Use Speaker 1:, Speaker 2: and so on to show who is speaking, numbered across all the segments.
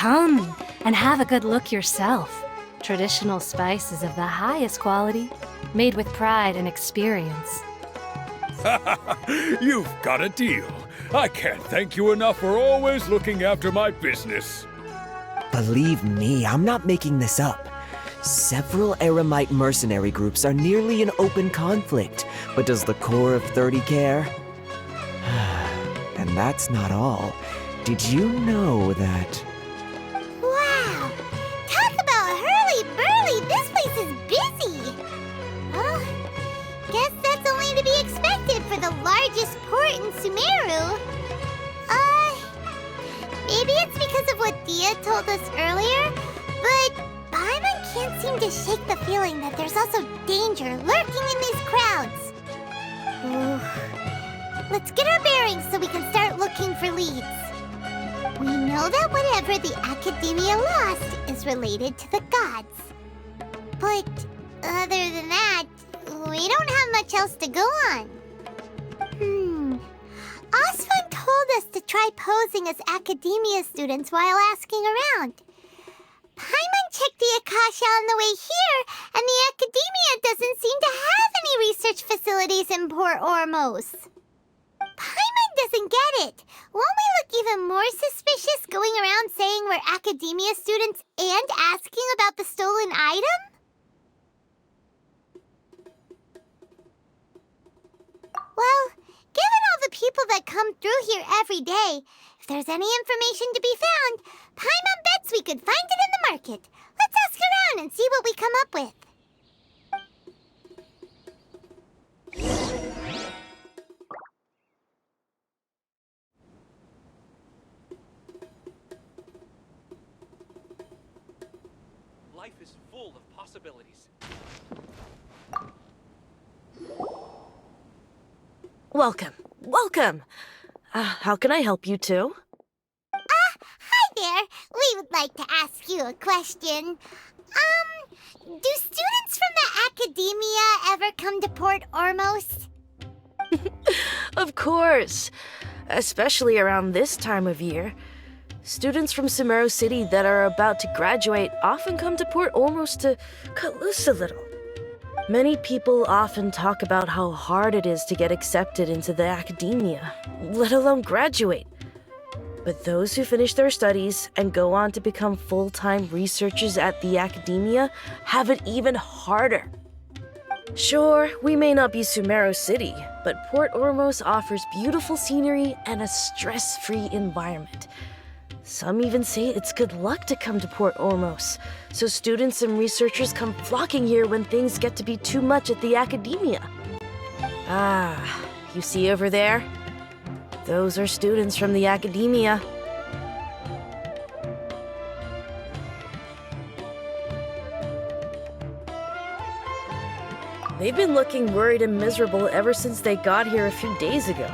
Speaker 1: Come and have a good look yourself. Traditional spices of the highest quality, made with pride and experience.
Speaker 2: You've got a deal. I can't thank you enough for always looking after my business.
Speaker 3: Believe me, I'm not making this up. Several Eremite mercenary groups are nearly in open conflict, but does the core of 30 care? And that's not all. Did you know that...
Speaker 4: Wow! Talk about hurly-burly! This place is busy! Well, guess that's only to be expected for the largest port in Sumeru. Maybe it's because of what Dia told us earlier, but Paimon can't seem to shake the feeling that there's also danger lurking in these crowds. Ooh. Let's get our bearings so we can start looking for leads. We know that whatever the Academia lost is related to the gods. But other than that, we don't have much else to go on. Osfun told us to try posing as Academia students while asking around. Paimon checked the Akasha on the way here, and the Academia doesn't seem to have any research facilities in Port Ormos. Paimon doesn't get it. Won't we look even more suspicious going around saying we're Academia students and asking about the stolen item? Well, given all the people that come through here every day, if there's any information to be found, Paimon bets we could find it in the market. Let's ask around and see what we come up with.
Speaker 5: Life is full of possibilities.
Speaker 6: Welcome. Welcome. How can I help you two?
Speaker 4: Hi there. We would like to ask you a question. Do students from the Academia ever come to Port Ormos?
Speaker 6: Of course. Especially around this time of year. Students from Sumeru City that are about to graduate often come to Port Ormos to cut loose a little. Many people often talk about how hard it is to get accepted into the Academia, let alone graduate. But those who finish their studies and go on to become full-time researchers at the Academia have it even harder. Sure, we may not be Sumeru City, but Port Ormos offers beautiful scenery and a stress-free environment. Some even say it's good luck to come to Port Ormos, so students and researchers come flocking here when things get to be too much at the Academia. You see over there? Those are students from the Academia. They've been looking worried and miserable ever since they got here a few days ago.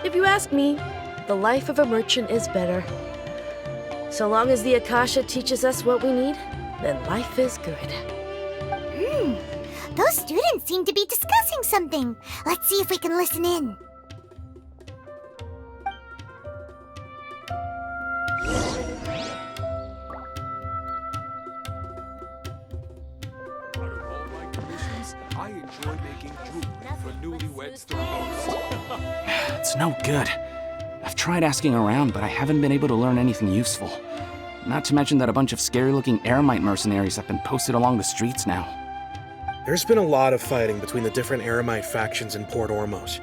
Speaker 6: If you ask me, the life of a merchant is better. So long as the Akasha teaches us what we need, then life is good.
Speaker 4: Those students seem to be discussing something. Let's see if we can listen in.
Speaker 2: Out of all my commissions, I enjoy making jewelry for newlyweds the most.
Speaker 7: It's no good. I've tried asking around, but I haven't been able to learn anything useful. Not to mention that a bunch of scary-looking Eremite mercenaries have been posted along the streets now.
Speaker 8: There's been a lot of fighting between the different Eremite factions in Port Ormos.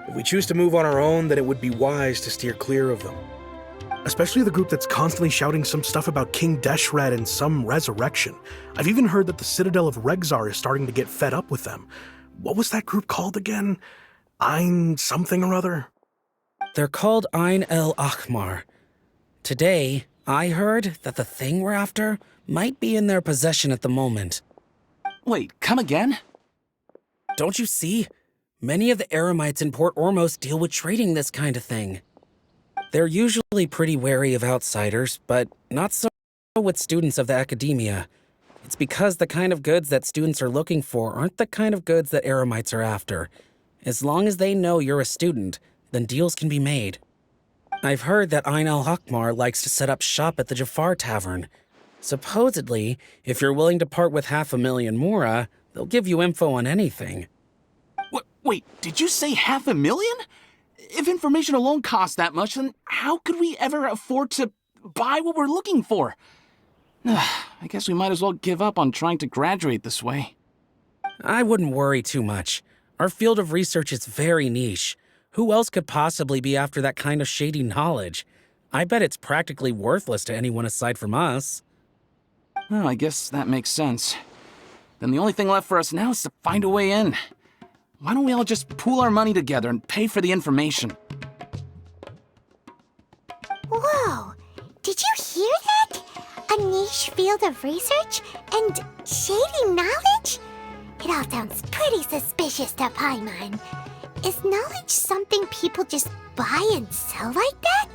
Speaker 8: If we choose to move on our own, then it would be wise to steer clear of them. Especially the group that's constantly shouting some stuff about King Deshret and some resurrection. I've even heard that the Citadel of Regzar is starting to get fed up with them. What was that group called again? Ein something or other?
Speaker 9: They're called Ein El Akhmar. Today, I heard that the thing we're after might be in their possession at the moment.
Speaker 7: Wait, come again?
Speaker 9: Don't you see? Many of the Eremites in Port Ormos deal with trading this kind of thing. They're usually pretty wary of outsiders, but not so with students of the Academia. It's because the kind of goods that students are looking for aren't the kind of goods that Eremites are after. As long as they know you're a student, then deals can be made. I've heard that Ain al-Hakmar likes to set up shop at the Jafar Tavern. Supposedly, if you're willing to part with 500,000 mora, they'll give you info on anything.
Speaker 7: Wait, did you say 500,000? If information alone costs that much, then how could we ever afford to buy what we're looking for? I guess we might as well give up on trying to graduate this way.
Speaker 9: I wouldn't worry too much. Our field of research is very niche. Who else could possibly be after that kind of shady knowledge? I bet it's practically worthless to anyone aside from us.
Speaker 7: Well, I guess that makes sense. Then the only thing left for us now is to find a way in. Why don't we all just pool our money together and pay for the information?
Speaker 4: Whoa! Did you hear that? A niche field of research and shady knowledge? It all sounds pretty suspicious to Paimon. Is knowledge something people just buy and sell like that?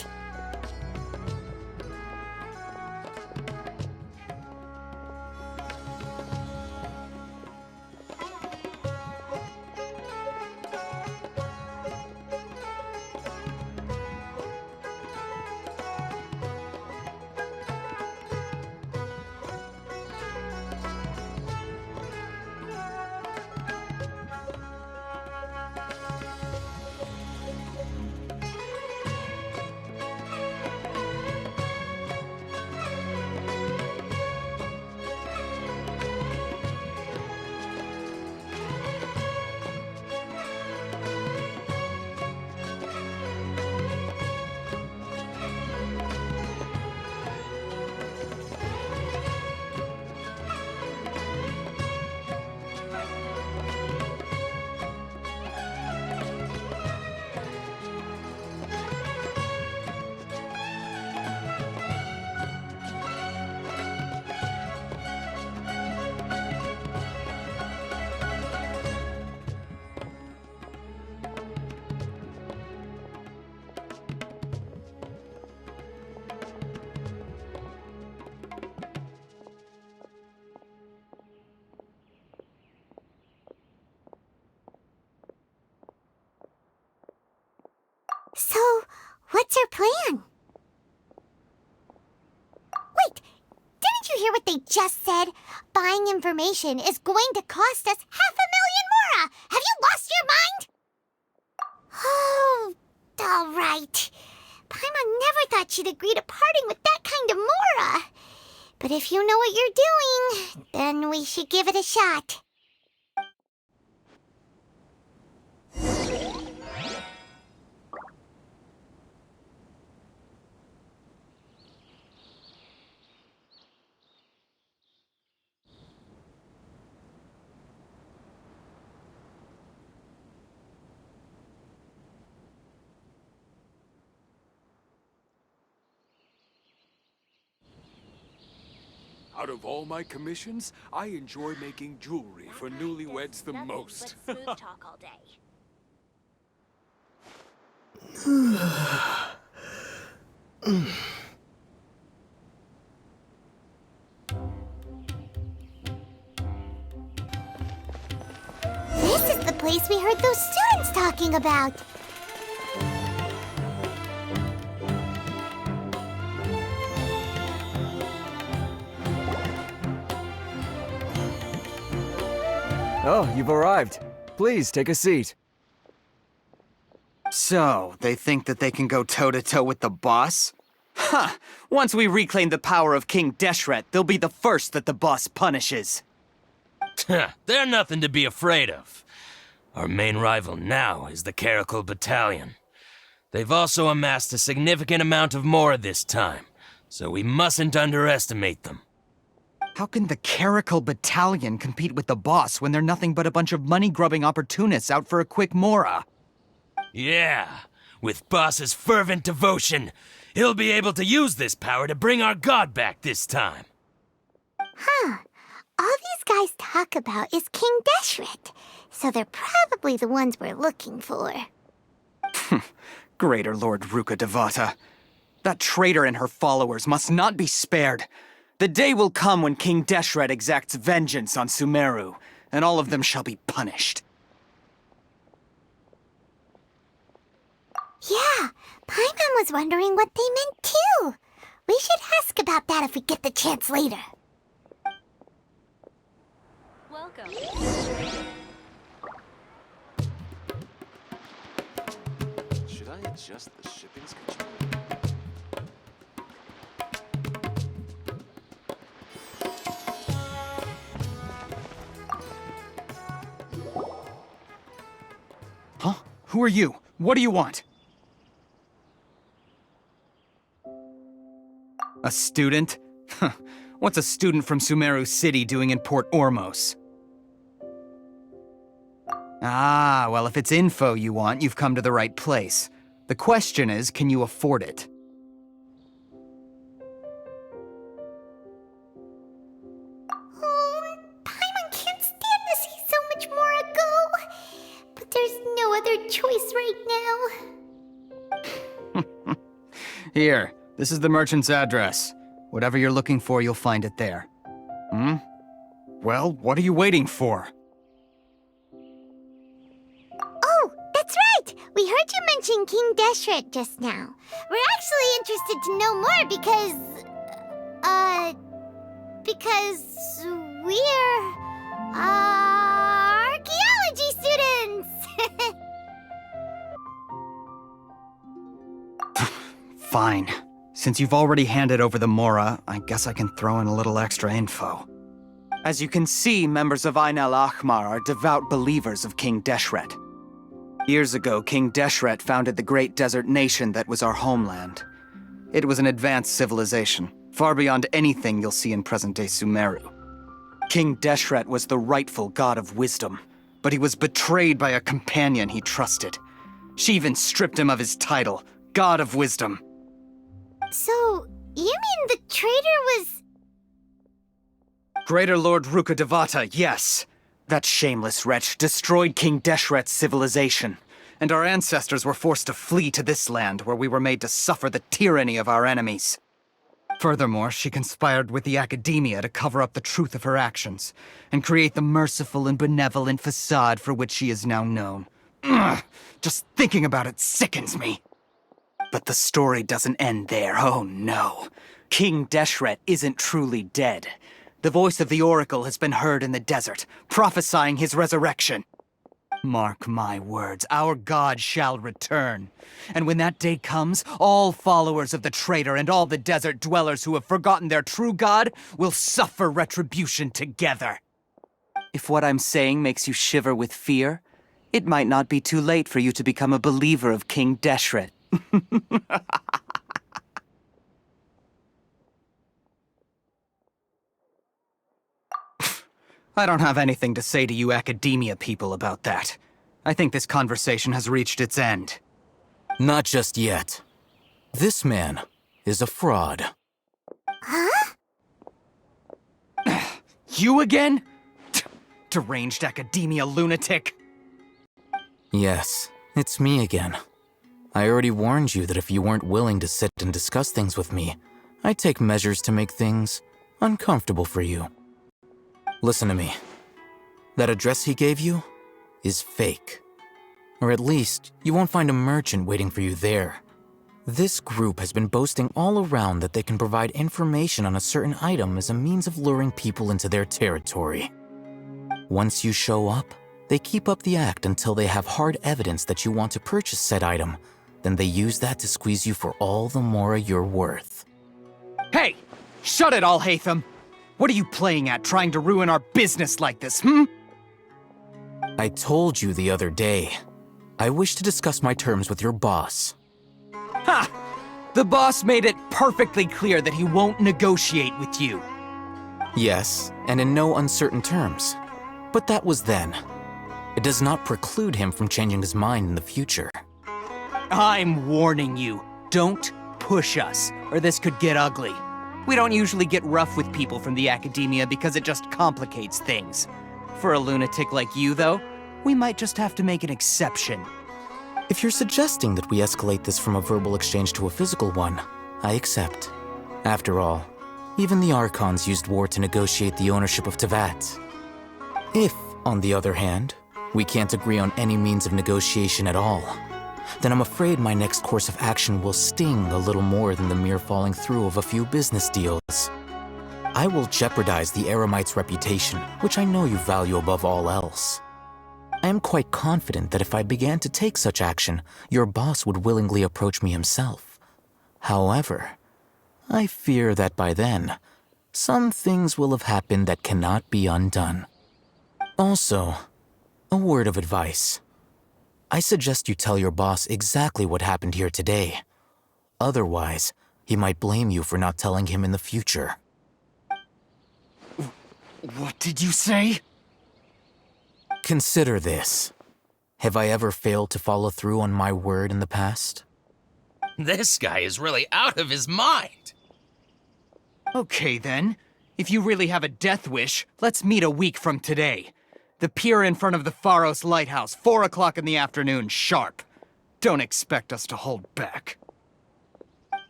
Speaker 4: So, what's our plan? Wait, didn't you hear what they just said? Buying information is going to cost us 500,000 mora! Have you lost your mind? Oh, all right. Paimon never thought she'd agree to parting with that kind of mora. But if you know what you're doing, then we should give it a shot.
Speaker 2: Out of all my commissions, I enjoy making jewelry for newlyweds the most.
Speaker 4: But smooth talk all day. This is the place we heard those students talking about.
Speaker 3: Oh, you've arrived. Please, take a seat.
Speaker 10: So, they think that they can go toe-to-toe with the boss? Ha! Once we reclaim the power of King Deshret, they'll be the first that the boss punishes.
Speaker 11: They're nothing to be afraid of. Our main rival now is the Caracal Battalion. They've also amassed a significant amount of mora this time, so we mustn't underestimate them.
Speaker 10: How can the Caracal Battalion compete with the boss when they're nothing but a bunch of money-grubbing opportunists out for a quick mora?
Speaker 11: Yeah, with Boss's fervent devotion, he'll be able to use this power to bring our god back this time.
Speaker 4: Huh. All these guys talk about is King Deshret, so they're probably the ones we're looking for.
Speaker 10: Greater Lord Ruka Devata. That traitor and her followers must not be spared. The day will come when King Deshret exacts vengeance on Sumeru, and all of them shall be punished.
Speaker 4: Yeah, Paimon was wondering what they meant too. We should ask about that if we get the chance later.
Speaker 1: Welcome.
Speaker 2: Should I adjust the shipping schedule?
Speaker 10: Huh? Who are you? What do you want? A student? Huh. What's a student from Sumeru City doing in Port Ormos? Ah, well, if it's info you want, you've come to the right place. The question is, can you afford it?
Speaker 4: Oh, Paimon can't stand to see so much Mora go. But there's no other choice right now.
Speaker 10: Here, this is the merchant's address. Whatever you're looking for, you'll find it there. Hmm? Well, what are you waiting for?
Speaker 4: Oh, that's right! We heard you mention King Deshret just now. We're actually interested to know more because we're, archaeology students!
Speaker 10: Fine. Since you've already handed over the Mora, I guess I can throw in a little extra info. As you can see, members of Ain al-Ahmar are devout believers of King Deshret. Years ago, King Deshret founded the great desert nation that was our homeland. It was an advanced civilization, far beyond anything you'll see in present-day Sumeru. King Deshret was the rightful god of wisdom, but he was betrayed by a companion he trusted. She even stripped him of his title, God of Wisdom.
Speaker 4: So, you mean the traitor was...
Speaker 10: Greater Lord Rukkhadevata, yes. That shameless wretch destroyed King Deshret's civilization, and our ancestors were forced to flee to this land where we were made to suffer the tyranny of our enemies. Furthermore, she conspired with the Academia to cover up the truth of her actions, and create the merciful and benevolent facade for which she is now known. Ugh, just thinking about it sickens me. But the story doesn't end there, oh no. King Deshret isn't truly dead. The voice of the Oracle has been heard in the desert, prophesying his resurrection. Mark my words, our god shall return. And when that day comes, all followers of the traitor and all the desert dwellers who have forgotten their true god will suffer retribution together. If what I'm saying makes you shiver with fear, it might not be too late for you to become a believer of King Deshret. I don't have anything to say to you Academia people about that. I think this conversation has reached its end.
Speaker 12: Not just yet. This man is a fraud.
Speaker 4: Huh?
Speaker 10: You again? Deranged Academia lunatic.
Speaker 12: Yes, it's me again. I already warned you that if you weren't willing to sit and discuss things with me, I'd take measures to make things uncomfortable for you. Listen to me. That address he gave you is fake. Or at least, you won't find a merchant waiting for you there. This group has been boasting all around that they can provide information on a certain item as a means of luring people into their territory. Once you show up, they keep up the act until they have hard evidence that you want to purchase said item. Then they use that to squeeze you for all the Mora you're worth.
Speaker 10: Hey! Shut it all, Hatham! What are you playing at, trying to ruin our business like this, hmm?
Speaker 12: I told you the other day. I wish to discuss my terms with your boss.
Speaker 10: Ha! The boss made it perfectly clear that he won't negotiate with you.
Speaker 12: Yes, and in no uncertain terms. But that was then. It does not preclude him from changing his mind in the future.
Speaker 10: I'm warning you. Don't push us, or this could get ugly. We don't usually get rough with people from the Academia because it just complicates things. For a lunatic like you, though, we might just have to make an exception.
Speaker 12: If you're suggesting that we escalate this from a verbal exchange to a physical one, I accept. After all, even the Archons used war to negotiate the ownership of Teyvat. If, on the other hand, we can't agree on any means of negotiation at all, then I'm afraid my next course of action will sting a little more than the mere falling through of a few business deals. I will jeopardize the Eremite's reputation, which I know you value above all else. I am quite confident that if I began to take such action, your boss would willingly approach me himself. However, I fear that by then, some things will have happened that cannot be undone. Also, a word of advice. I suggest you tell your boss exactly what happened here today. Otherwise, he might blame you for not telling him in the future.
Speaker 10: What did you say?
Speaker 12: Consider this. Have I ever failed to follow through on my word in the past?
Speaker 11: This guy is really out of his mind.
Speaker 10: Okay then. If you really have a death wish, let's meet a week from today. The pier in front of the Pharos Lighthouse, 4 o'clock in the afternoon, sharp. Don't expect us to hold back.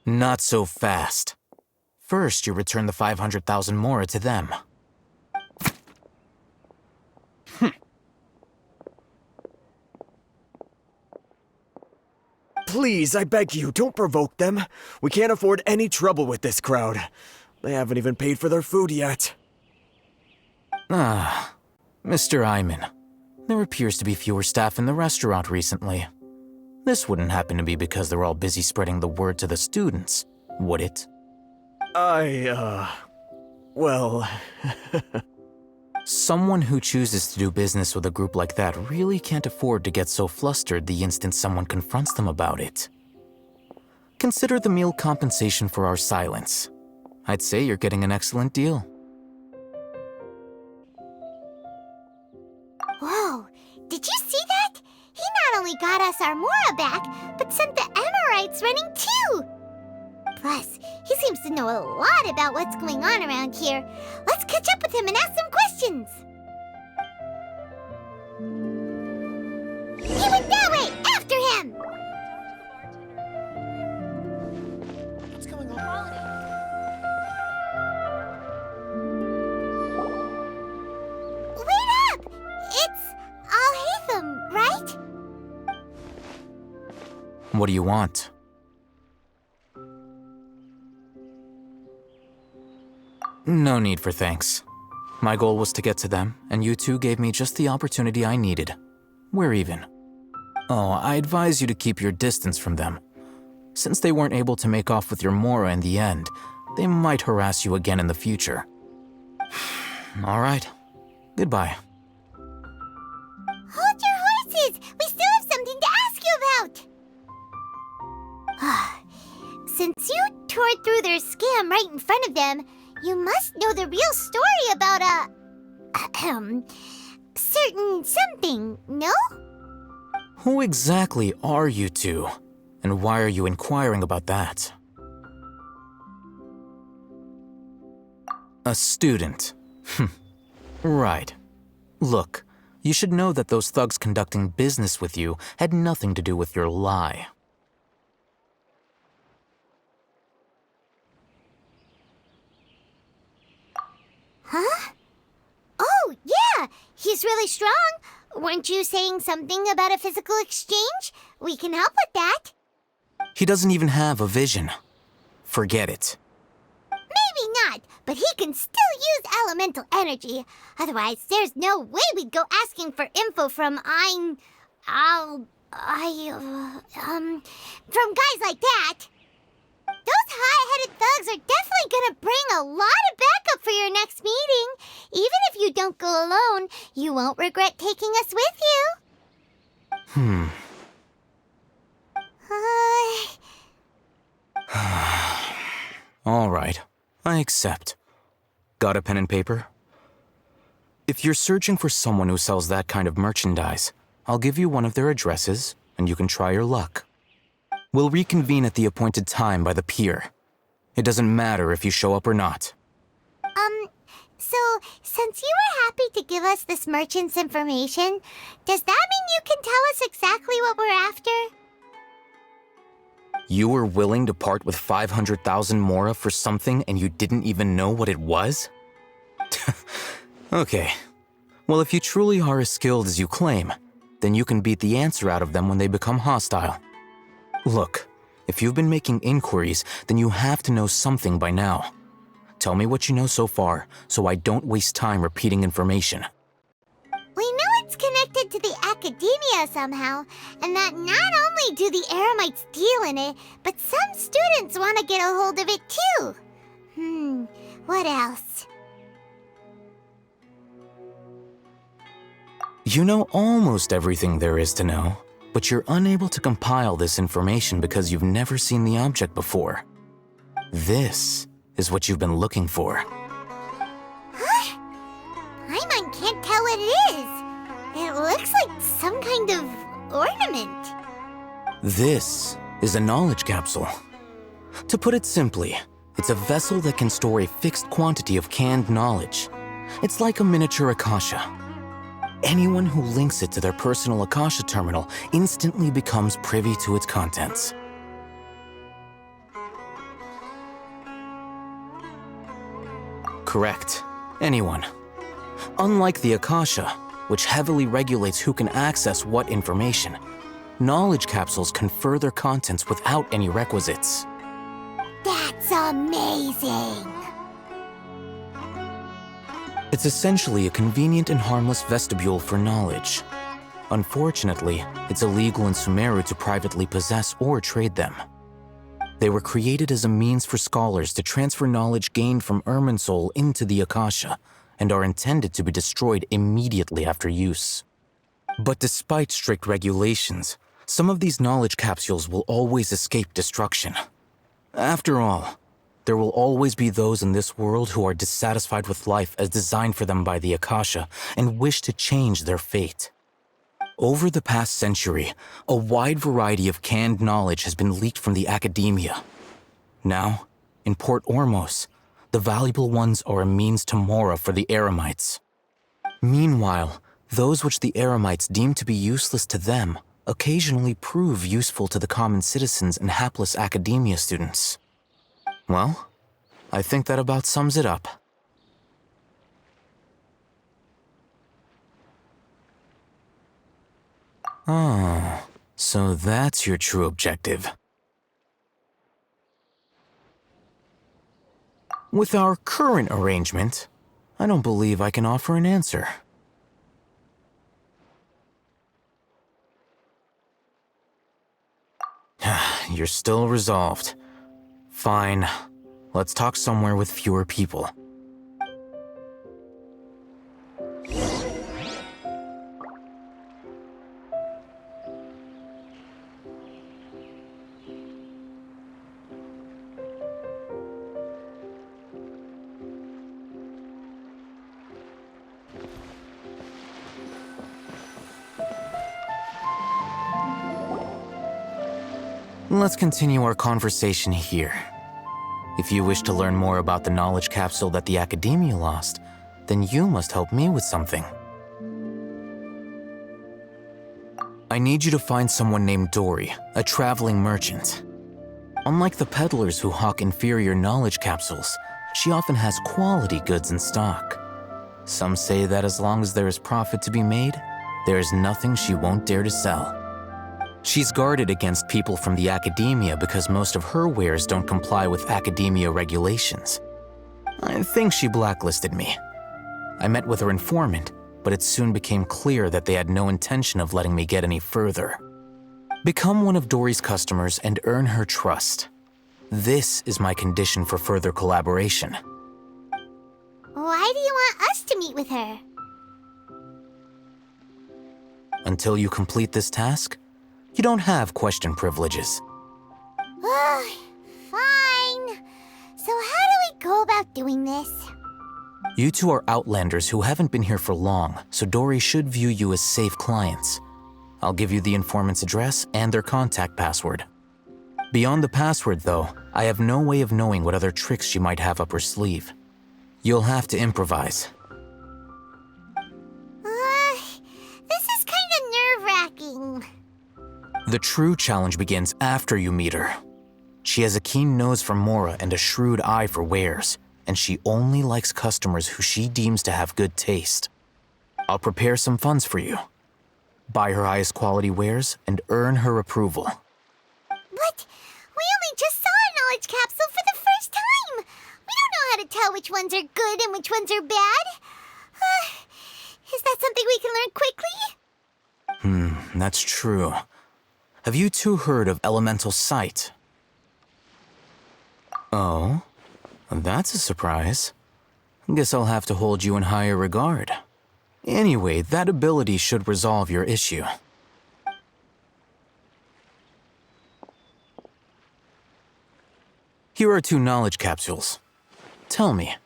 Speaker 12: Not so fast. First, you return the 500,000 mora to them.
Speaker 3: Please, I beg you, don't provoke them. We can't afford any trouble with this crowd. They haven't even paid for their food yet.
Speaker 12: Ah, Mr. Iman. There appears to be fewer staff in the restaurant recently. This wouldn't happen to be because they're all busy spreading the word to the students, would it?
Speaker 3: Well...
Speaker 12: Someone who chooses to do business with a group like that really can't afford to get so flustered the instant someone confronts them about it. Consider the meal compensation for our silence. I'd say you're getting an excellent deal.
Speaker 4: Whoa, did you see that? He not only got us our Mora back, but sent the Amorites running too! Plus, he seems to know a lot about what's going on around here. Let's catch up with him and ask some questions! He went that way! After him!
Speaker 5: What's going on?
Speaker 4: Wait up! It's Al-Haytham, right?
Speaker 12: What do you want? No need for thanks. My goal was to get to them, and you two gave me just the opportunity I needed. We're even. Oh, I advise you to keep your distance from them. Since they weren't able to make off with your Mora in the end, they might harass you again in the future. All right. Goodbye.
Speaker 4: Hold your horses! We still have something to ask you about! Since you tore through their scam right in front of them, you must know the real story about a... certain something, no?
Speaker 12: Who exactly are you two? And why are you inquiring about that? A student. Right. Look, you should know that those thugs conducting business with you had nothing to do with your lie.
Speaker 4: Huh? Oh, yeah! He's really strong! Weren't you saying something about a physical exchange? We can help with that.
Speaker 12: He doesn't even have a vision. Forget it.
Speaker 4: Maybe not, but he can still use elemental energy. Otherwise, there's no way we'd go asking for info from from guys like that. Those high-headed thugs are definitely gonna bring a lot of backup for your next meeting. Even if you don't go alone, you won't regret taking us with you.
Speaker 12: All right, I accept. Got a pen and paper? If you're searching for someone who sells that kind of merchandise, I'll give you one of their addresses, and you can try your luck. We'll reconvene at the appointed time by the pier. It doesn't matter if you show up or not.
Speaker 4: So, since you were happy to give us this merchant's information, does that mean you can tell us exactly what we're after?
Speaker 12: You were willing to part with 500,000 mora for something and you didn't even know what it was? Okay. Well, if you truly are as skilled as you claim, then you can beat the answer out of them when they become hostile. Look, if you've been making inquiries, then you have to know something by now. Tell me what you know so far, so I don't waste time repeating information.
Speaker 4: We know it's connected to the academia somehow, and that not only do the Eremites deal in it, but some students want to get a hold of it too. What else?
Speaker 12: You know almost everything there is to know, but you're unable to compile this information because you've never seen the object before. This is what you've been looking for.
Speaker 4: Huh? Paimon can't tell what it is. It looks like some kind of ornament.
Speaker 12: This is a knowledge capsule. To put it simply, it's a vessel that can store a fixed quantity of canned knowledge. It's like a miniature Akasha. Anyone who links it to their personal Akasha terminal instantly becomes privy to its contents. Correct. Anyone. Unlike the Akasha, which heavily regulates who can access what information, knowledge capsules confer their contents without any requisites.
Speaker 4: That's amazing!
Speaker 12: It's essentially a convenient and harmless vestibule for knowledge. Unfortunately, it's illegal in Sumeru to privately possess or trade them. They were created as a means for scholars to transfer knowledge gained from Irminsul into the Akasha, and are intended to be destroyed immediately after use. But despite strict regulations, some of these knowledge capsules will always escape destruction. After all, there will always be those in this world who are dissatisfied with life as designed for them by the Akasha and wish to change their fate. Over the past century, a wide variety of canned knowledge has been leaked from the academia. Now, in Port Ormos, the valuable ones are a means to Mora for the Eremites. Meanwhile, those which the Eremites deem to be useless to them occasionally prove useful to the common citizens and hapless academia students. Well, I think that about sums it up. Oh, so that's your true objective. With our current arrangement, I don't believe I can offer an answer. You're still resolved. Fine. Let's talk somewhere with fewer people. Let's continue our conversation here. If you wish to learn more about the knowledge capsule that the Academia lost, then you must help me with something. I need you to find someone named Dory, a traveling merchant. Unlike the peddlers who hawk inferior knowledge capsules, she often has quality goods in stock. Some say that as long as there is profit to be made, there is nothing she won't dare to sell. She's guarded against people from the academia because most of her wares don't comply with academia regulations. I think she blacklisted me. I met with her informant, but it soon became clear that they had no intention of letting me get any further. Become one of Dory's customers and earn her trust. This is my condition for further collaboration.
Speaker 4: Why do you want us to meet with her?
Speaker 12: Until you complete this task, you don't have question privileges.
Speaker 4: Fine. So how do we go about doing this?
Speaker 12: You two are outlanders who haven't been here for long, so Dory should view you as safe clients. I'll give you the informant's address and their contact password. Beyond the password, though, I have no way of knowing what other tricks she might have up her sleeve. You'll have to improvise.
Speaker 4: This is kind of nerve-wracking.
Speaker 12: The true challenge begins after you meet her. She has a keen nose for Mora and a shrewd eye for wares, and she only likes customers who she deems to have good taste. I'll prepare some funds for you. buy her highest quality wares, and earn her approval.
Speaker 4: But we only just saw a knowledge capsule for the first time. We don't know how to tell which ones are good and which ones are bad. Is that something we can learn quickly?
Speaker 12: That's true. Have you two heard of elemental sight? Oh, that's a surprise. Guess I'll have to hold you in higher regard. Anyway, that ability should resolve your issue. Here are 2 knowledge capsules. Tell me,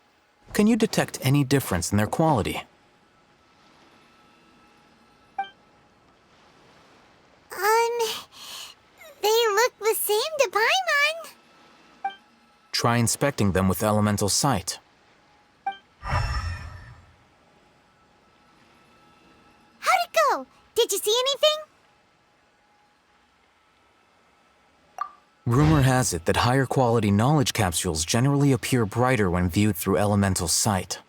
Speaker 12: can you detect any difference in their quality?
Speaker 4: They look the same to Paimon.
Speaker 12: Try inspecting them with elemental sight.
Speaker 4: How'd it go? Did you see anything?
Speaker 12: Rumor has it that higher quality knowledge capsules generally appear brighter when viewed through elemental sight.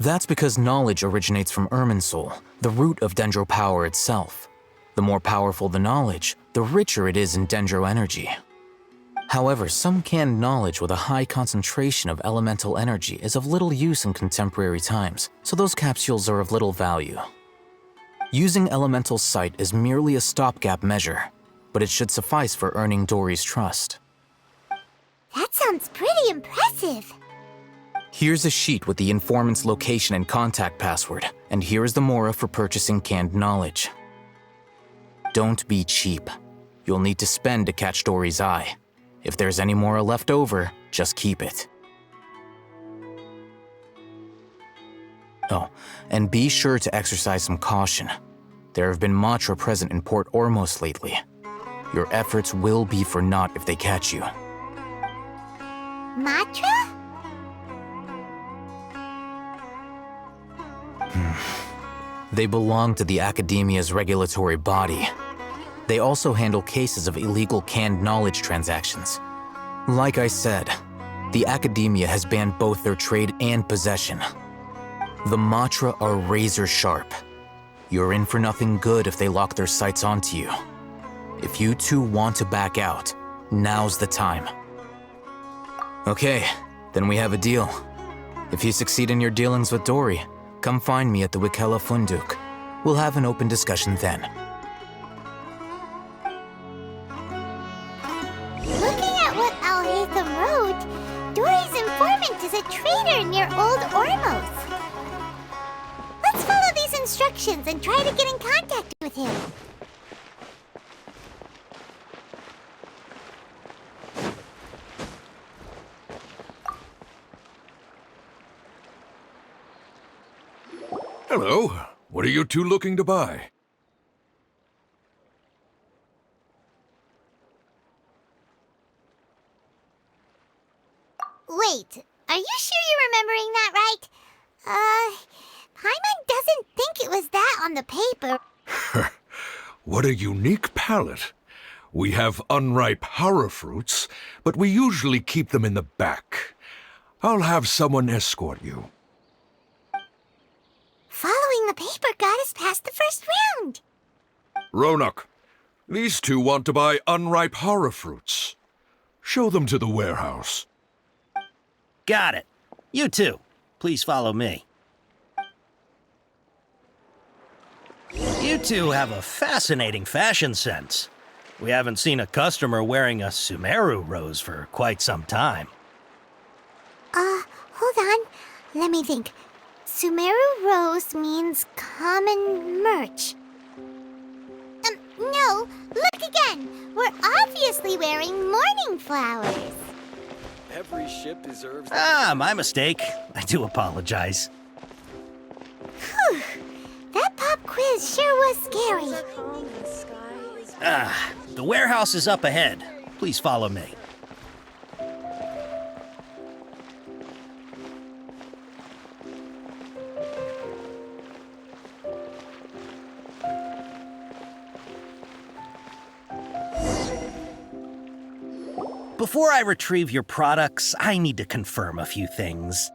Speaker 12: That's because knowledge originates from Irminsul, the root of Dendro power itself. The more powerful the knowledge, the richer it is in Dendro energy. However, some canned knowledge with a high concentration of elemental energy is of little use in contemporary times, so those capsules are of little value. Using elemental sight is merely a stopgap measure, but it should suffice for earning Dory's trust.
Speaker 4: That sounds pretty impressive.
Speaker 12: Here's a sheet with the informant's location and contact password, and here is the mora for purchasing canned knowledge. Don't be cheap. You'll need to spend to catch Dory's eye. If there's any mora left over, just keep it. Oh, and be sure to exercise some caution. There have been Matra present in Port Ormos lately. Your efforts will be for naught if they catch you.
Speaker 4: Matra?
Speaker 12: They belong to the Academia's regulatory body. They also handle cases of illegal canned knowledge transactions. Like I said, the Academia has banned both their trade and possession. The Matra are razor sharp. You're in for nothing good if they lock their sights onto you. If you two want to back out, now's the time. Okay, then we have a deal. If you succeed in your dealings with Dory, come find me at the Wikela Funduk. We'll have an open discussion then.
Speaker 4: Looking at what Al-Haytham wrote, Dory's informant is a traitor near Old Ormos. Let's follow these instructions and try to get in contact with him.
Speaker 2: Hello. What are you two looking to buy?
Speaker 4: Wait, are you sure you're remembering that right? Paimon doesn't think it was that on the paper.
Speaker 2: What a unique palate. We have unripe hara fruits, but we usually keep them in the back. I'll have someone escort you.
Speaker 4: Following the paper got us past the first round.
Speaker 2: Ronak, these two want to buy unripe hara fruits. Show them to the warehouse.
Speaker 13: Got it. You too. Please follow me. You two have a fascinating fashion sense. We haven't seen a customer wearing a Sumeru rose for quite some time.
Speaker 4: Hold on. Let me think. Sumeru rose means common merch. No, look again. We're obviously wearing morning flowers.
Speaker 5: Every ship deserves...
Speaker 13: My mistake. I do apologize.
Speaker 4: Whew. That pop quiz sure was scary.
Speaker 13: The warehouse is up ahead. Please follow me. Before I retrieve your products, I need to confirm a few things.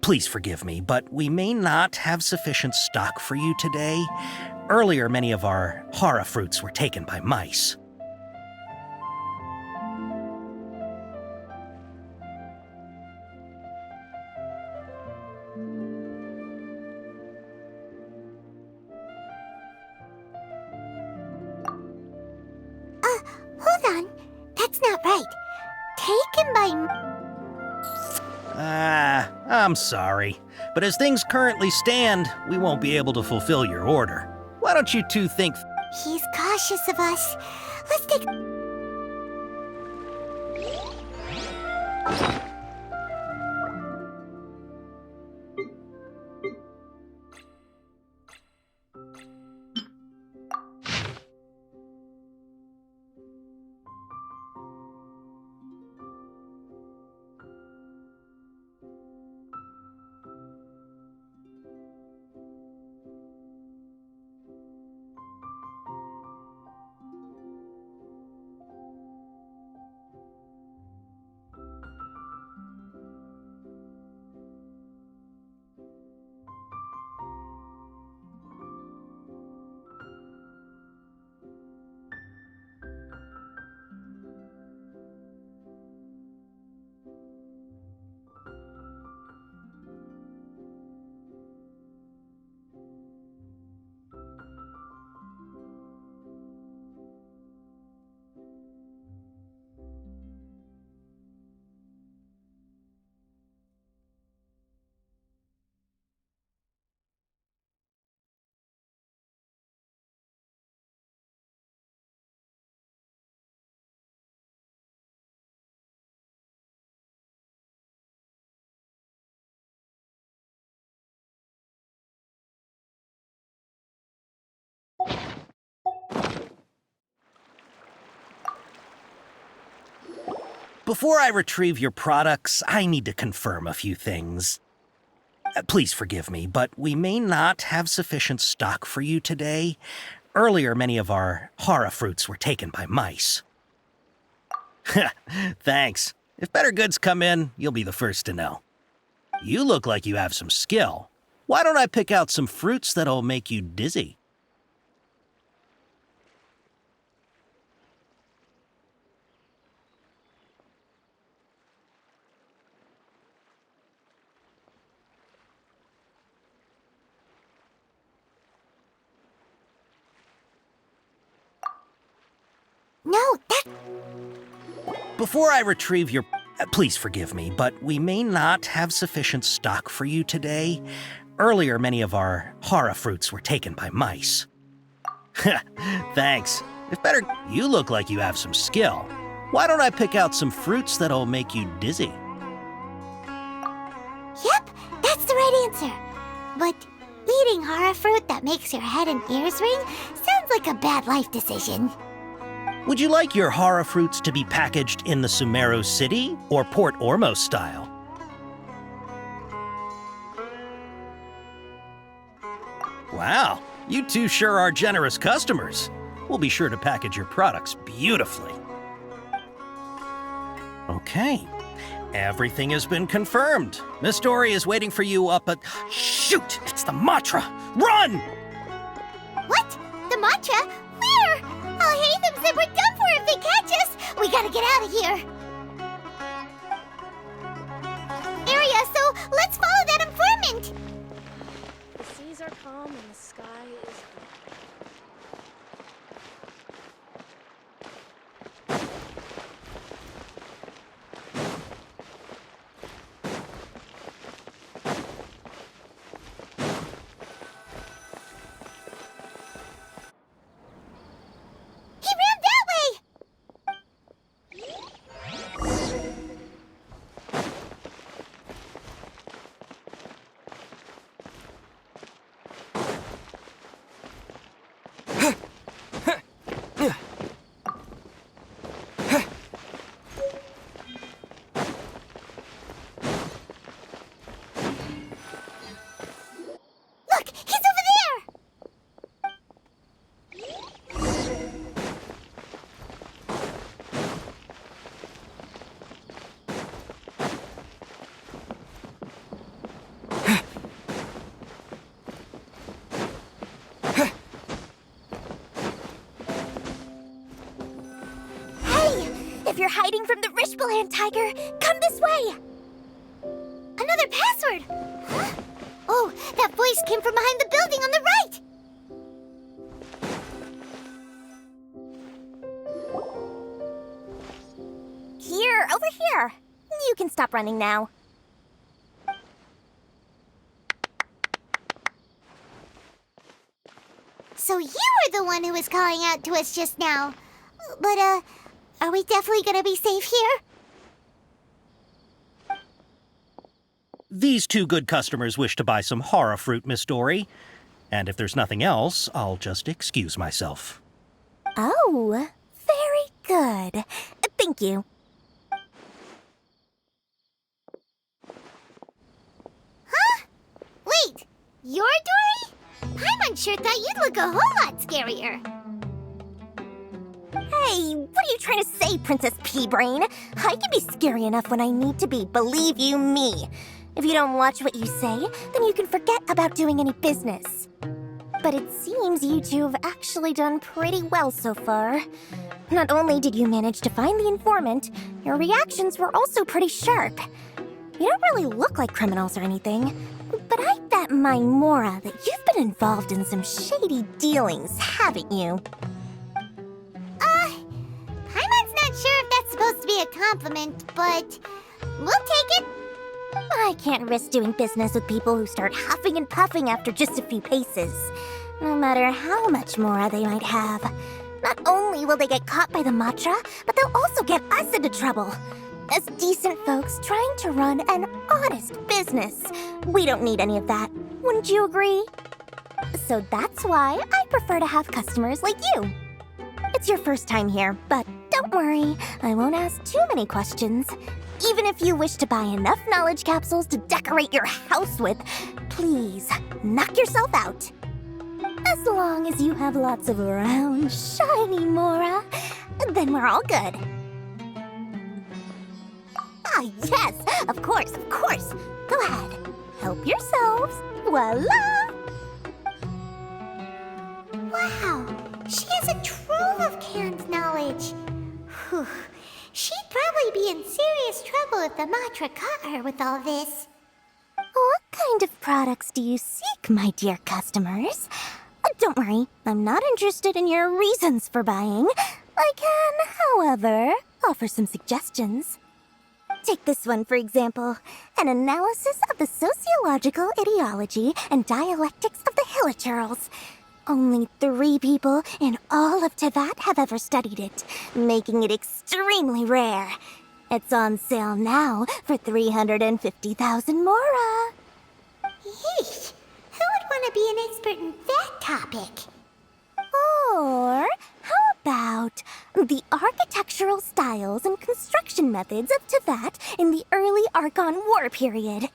Speaker 13: Please forgive me, but we may not have sufficient stock for you today. Earlier, many of our hara fruits were taken by mice.
Speaker 4: Hold on. That's not right. Taken by...
Speaker 13: I'm sorry, but as things currently stand, we won't be able to fulfill your order. Why don't you two think...
Speaker 4: He's cautious of us. Let's take...
Speaker 13: Before I retrieve your products, I need to confirm a few things. Please forgive me, but we may not have sufficient stock for you today. Earlier, many of our hara fruits were taken by mice. Thanks. If better goods come in, you'll be the first to know. You look like you have some skill. Why don't I pick out some fruits that'll make you dizzy?
Speaker 4: No, that...
Speaker 13: Before I retrieve your... Please forgive me, but we may not have sufficient stock for you today. Earlier, many of our hara fruits were taken by mice. Thanks. If better... You look like you have some skill. Why don't I pick out some fruits that'll make you dizzy?
Speaker 4: Yep, that's the right answer. But eating hara fruit that makes your head and ears ring sounds like a bad life decision.
Speaker 13: Would you like your hara fruits to be packaged in the Sumeru City or Port Ormos style? Wow, you two sure are generous customers. We'll be sure to package your products beautifully. Okay, everything has been confirmed. Miss Dory is waiting for you up at... Shoot, it's the Matra! Run!
Speaker 4: What? The Matra? Where? I'll hate them said we're done for if they catch us. We gotta get out of here. Area, so let's follow that informant.
Speaker 6: The seas are calm and the sky is blue.
Speaker 4: He ran that way. If you're hiding from the Rishbaland tiger, come this way! Another password! Huh? Oh, that voice came from behind the building on the right! Here, over here. You can stop running now. So you were the one who was calling out to us just now. But, are we definitely gonna be safe here?
Speaker 13: These two good customers wish to buy some horror fruit, Miss Dory. And if there's nothing else, I'll just excuse myself.
Speaker 4: Oh, very good. Thank you. Huh? Wait, you're Dory? Paimon sure thought you'd look a whole lot scarier. Hey, what are you trying to say, Princess Pea-Brain? I can be scary enough when I need to be, believe you me. If you don't watch what you say, then you can forget about doing any business. But it seems you two have actually done pretty well so far. Not only did you manage to find the informant, your reactions were also pretty sharp. You don't really look like criminals or anything, but I bet my Mora that you've been involved in some shady dealings, haven't you? Paimon's not sure if that's supposed to be a compliment, but we'll take it. I can't risk doing business with people who start huffing and puffing after just a few paces, no matter how much Mora they might have. Not only will they get caught by the Matra, but they'll also get us into trouble. As decent folks trying to run an honest business, we don't need any of that. Wouldn't you agree? So that's why I prefer to have customers like you. It's your first time here, but don't worry, I won't ask too many questions. Even if you wish to buy enough knowledge capsules to decorate your house with, please knock yourself out. As long as you have lots of round, shiny Mora, then we're all good. Ah, yes, of course, of course. Go ahead, help yourselves. Voila! Wow, she has a trove of canned knowledge. Whew. She'd probably be in serious trouble if the Matra caught her with all this. What kind of products do you seek, my dear customers? Don't worry, I'm not interested in your reasons for buying. I can, however, offer some suggestions. Take this one, for example. An analysis of the sociological ideology and dialectics of the Hilichurls. Only 3 people in all of Teyvat have ever studied it, making it extremely rare. It's on sale now for 350,000 Mora. Yeesh! Who would want to be an expert in that topic? Or how about the architectural styles and construction methods of Teyvat in the early Archon War period?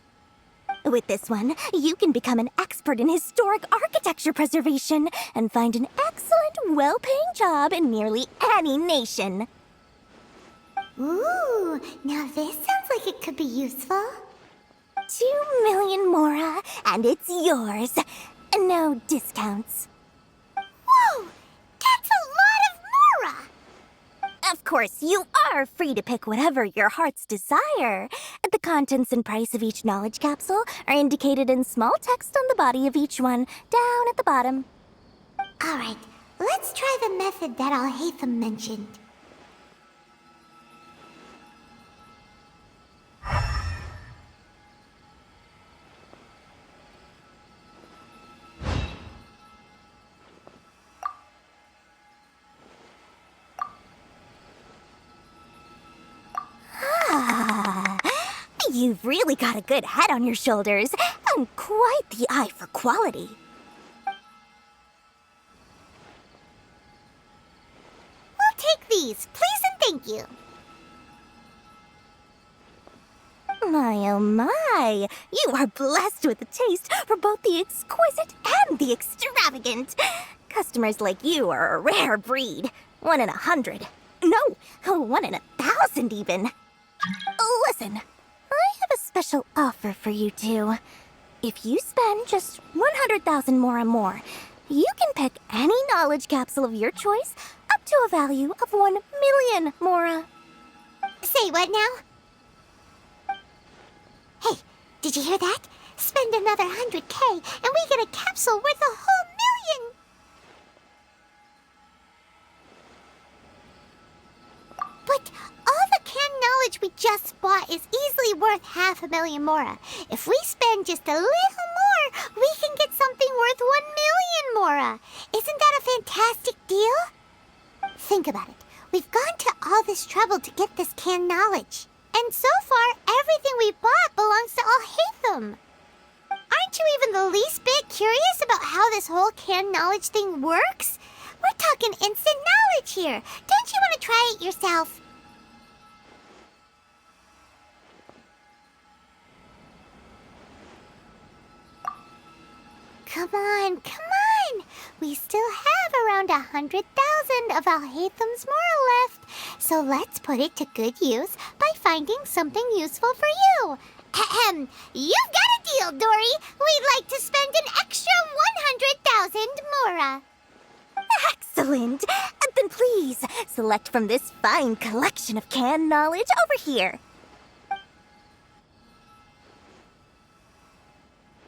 Speaker 4: With this one, you can become an expert in historic architecture preservation and find an excellent, well-paying job in nearly any nation. Ooh, now this sounds like it could be useful. 2 million Mora, and it's yours. No discounts. Whoa! That's a lot of Mora! Of course, you are free to pick whatever your heart's desire. The contents and price of each knowledge capsule are indicated in small text on the body of each one, down at the bottom. Alright, let's try the method that Alhaitham mentioned. You've really got a good head on your shoulders, and quite the eye for quality. We'll take these, please and thank you. My oh my, you are blessed with a taste for both the exquisite and the extravagant. Customers like you are a rare breed. 1 in 100. No, 1 in 1,000 even. Listen. I have a special offer for you two. If you spend just 100,000 Mora more, you can pick any knowledge capsule of your choice up to a value of 1 million Mora. Say what now? Hey, did you hear that? Spend another 100K and we get a capsule worth a whole million! But all the canned knowledge we just bought is easily worth 500,000 mora. If we spend just a little more, we can get something worth 1 million mora. Isn't that a fantastic deal? Think about it. We've gone to all this trouble to get this canned knowledge. And so far, everything we bought belongs to Alhaitham. Aren't you even the least bit curious about how this whole canned knowledge thing works? We're talking instant knowledge here. Don't you want to try it yourself? Come on, come on! We still have around 100,000 of Alhaitham's moral left, so let's put it to good use by finding something useful for you. Ahem, you've got a deal, Dory. We'd like to spend an extra 100,000 mora.
Speaker 14: Excellent! Then please, select from this fine collection of canned knowledge over here.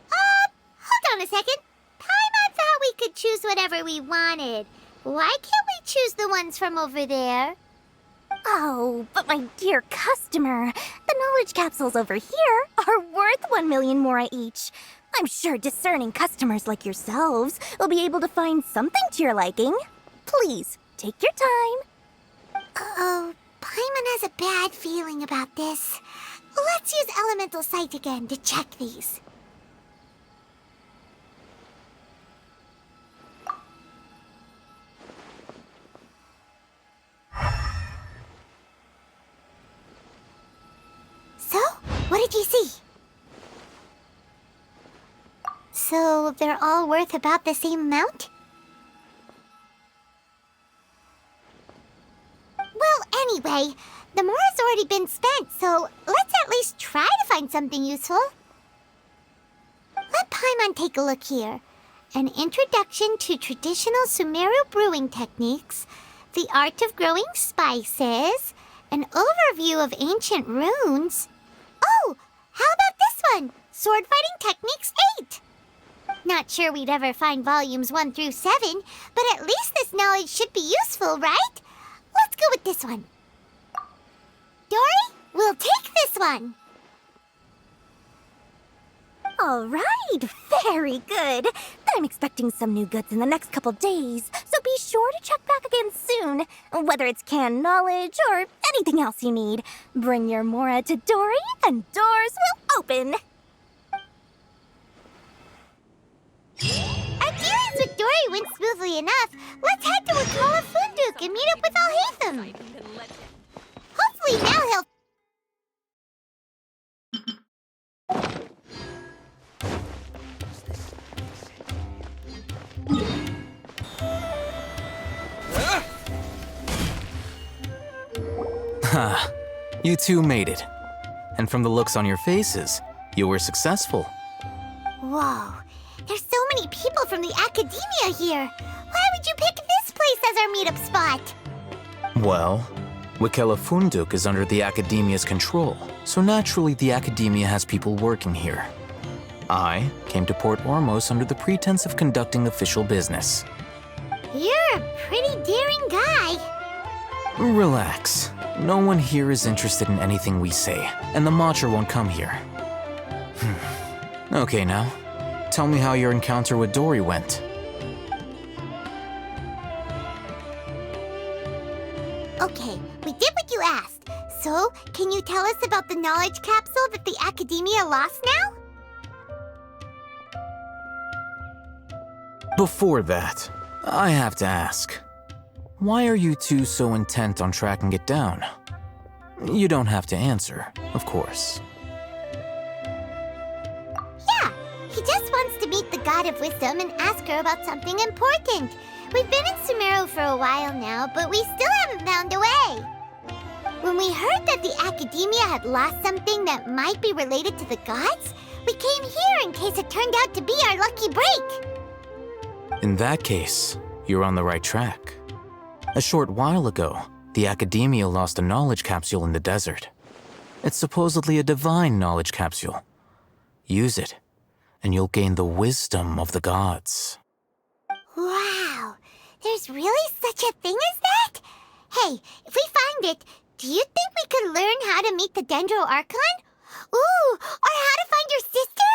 Speaker 4: Hold on a second. Paimon thought we could choose whatever we wanted. Why can't we choose the ones from over there?
Speaker 14: Oh, but my dear customer, the knowledge capsules over here are worth 1 million mora each. I'm sure discerning customers like yourselves will be able to find something to your liking. Please, take your time.
Speaker 4: Uh-oh, Paimon has a bad feeling about this. Let's use Elemental Sight again to check these. So, what did you see? So, they're all worth about the same amount? Well, anyway, the mora's already been spent, so let's at least try to find something useful. Let Paimon take a look here. An introduction to traditional Sumeru brewing techniques, the art of growing spices, an overview of ancient runes. Oh, how about this one? Sword Fighting Techniques 8. Not sure we'd ever find volumes 1 through 7, but at least this knowledge should be useful, right? Let's go with this one. Dory, we'll take this one.
Speaker 14: All right, very good. I'm expecting some new goods in the next couple days, so be sure to check back again soon. Whether it's canned knowledge or anything else you need, bring your mora to Dory and doors will open.
Speaker 4: Our dealings with Dory went smoothly enough. Let's head to Wakala Funduk and meet up with Alhaitham. Hopefully now he'll...
Speaker 12: Ha! You two made it. And from the looks on your faces, you were successful.
Speaker 4: Whoa, there's so many people from the academia here. Why would you pick this place as our meetup spot?
Speaker 12: Well, Wakela Funduk is under the Academia's control, so naturally the Academia has people working here. I came to Port Ormos under the pretense of conducting official business.
Speaker 4: You're a pretty daring guy.
Speaker 12: Relax. No one here is interested in anything we say, and the Matcher won't come here. Okay now, tell me how your encounter with Dory went.
Speaker 4: Okay, we did what you asked. So, can you tell us about the knowledge capsule that the Academia lost now?
Speaker 12: Before that, I have to ask. Why are you two so intent on tracking it down? You don't have to answer, of course.
Speaker 4: Yeah, he just wants to meet the God of Wisdom and ask her about something important. We've been in Sumeru for a while now, but we still haven't found a way. When we heard that the Academia had lost something that might be related to the gods, we came here in case it turned out to be our lucky break.
Speaker 12: In that case, you're on the right track. A short while ago, The Academia lost a knowledge capsule in the desert. It's supposedly a divine knowledge capsule. Use it, and you'll gain the wisdom of the gods.
Speaker 4: Wow, there's really such a thing as that? Hey, if we find it, do you think we could learn how to meet the Dendro Archon? Ooh, or how to find your sister?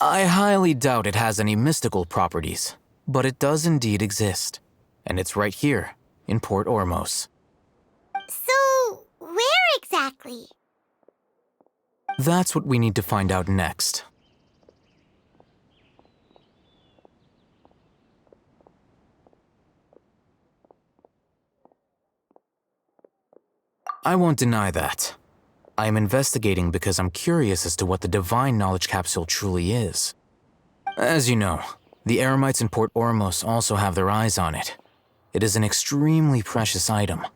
Speaker 12: I highly doubt it has any mystical properties, but it does indeed exist. And it's right here, in Port Ormos.
Speaker 4: So, where exactly?
Speaker 12: That's what we need to find out next. I won't deny that. I am investigating because I'm curious as to what the Divine Knowledge Capsule truly is. As you know, the Eremites in Port Ormos also have their eyes on it. It is an extremely precious item.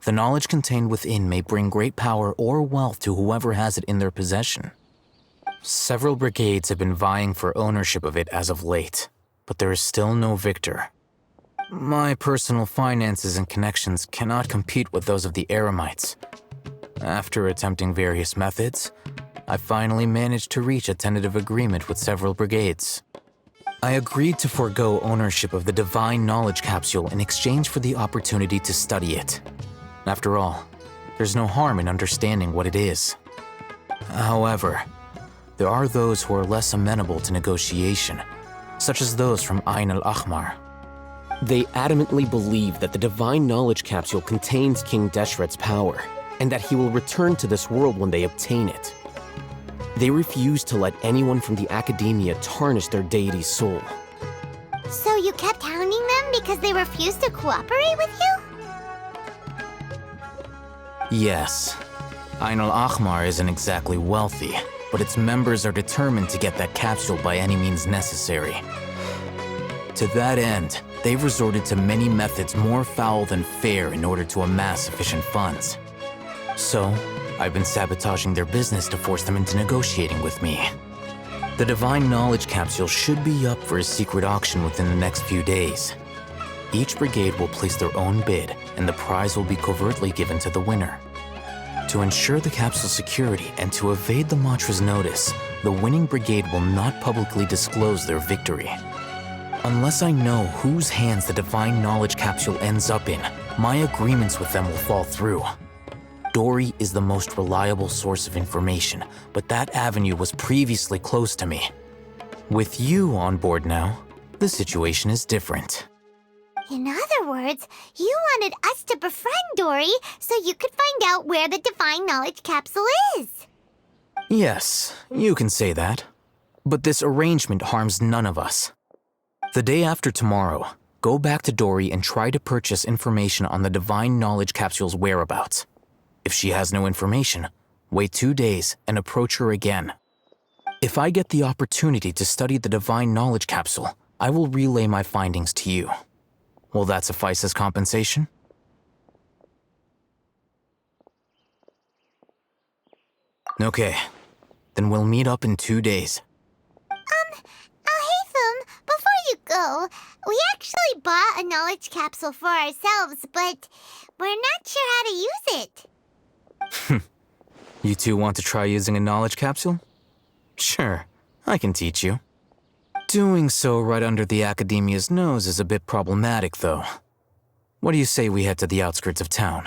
Speaker 12: The knowledge contained within may bring great power or wealth to whoever has it in their possession. Several brigades have been vying for ownership of it as of late, but there is still no victor. My personal finances and connections cannot compete with those of the Eremites. After attempting various methods, I finally managed to reach a tentative agreement with several brigades. I agreed to forego ownership of the Divine Knowledge Capsule in exchange for the opportunity to study it. After all, there's no harm in understanding what it is. However, there are those who are less amenable to negotiation, such as those from Ain al-Ahmar.
Speaker 15: They adamantly believe that the Divine Knowledge Capsule contains King Deshret's power, and that he will return to this world when they obtain it. They refuse to let anyone from the Academia tarnish their deity's soul.
Speaker 4: So you kept hounding them because they refused to cooperate with you?
Speaker 12: Yes. Ain al-Ahmar isn't exactly wealthy, but its members are determined to get that capsule by any means necessary. To that end, they've resorted to many methods more foul than fair in order to amass sufficient funds. So, I've been sabotaging their business to force them into negotiating with me. The Divine Knowledge Capsule should be up for a secret auction within the next few days. Each brigade will place their own bid, and the prize will be covertly given to the winner. To ensure the capsule's security and to evade the Matra's notice, the winning brigade will not publicly disclose their victory. Unless I know whose hands the Divine Knowledge Capsule ends up in, my agreements with them will fall through. Dory is the most reliable source of information, but that avenue was previously closed to me. With you on board now, the situation is different.
Speaker 4: In other words, you wanted us to befriend Dory so you could find out where the Divine Knowledge Capsule is.
Speaker 12: Yes, you can say that. But this arrangement harms none of us. The day after tomorrow, go back to Dory and try to purchase information on the Divine Knowledge Capsule's whereabouts. If she has no information, wait 2 days and approach her again. If I get the opportunity to study the Divine Knowledge Capsule, I will relay my findings to you. Will that suffice as compensation? Okay, then we'll meet up in 2 days.
Speaker 4: Haytham, before you go, we actually bought a knowledge capsule for ourselves, but we're not sure how to use it.
Speaker 12: You two want to try using a knowledge capsule? Sure, I can teach you. Doing so right under the Academia's nose is a bit problematic, though. What do you say we head to the outskirts of town?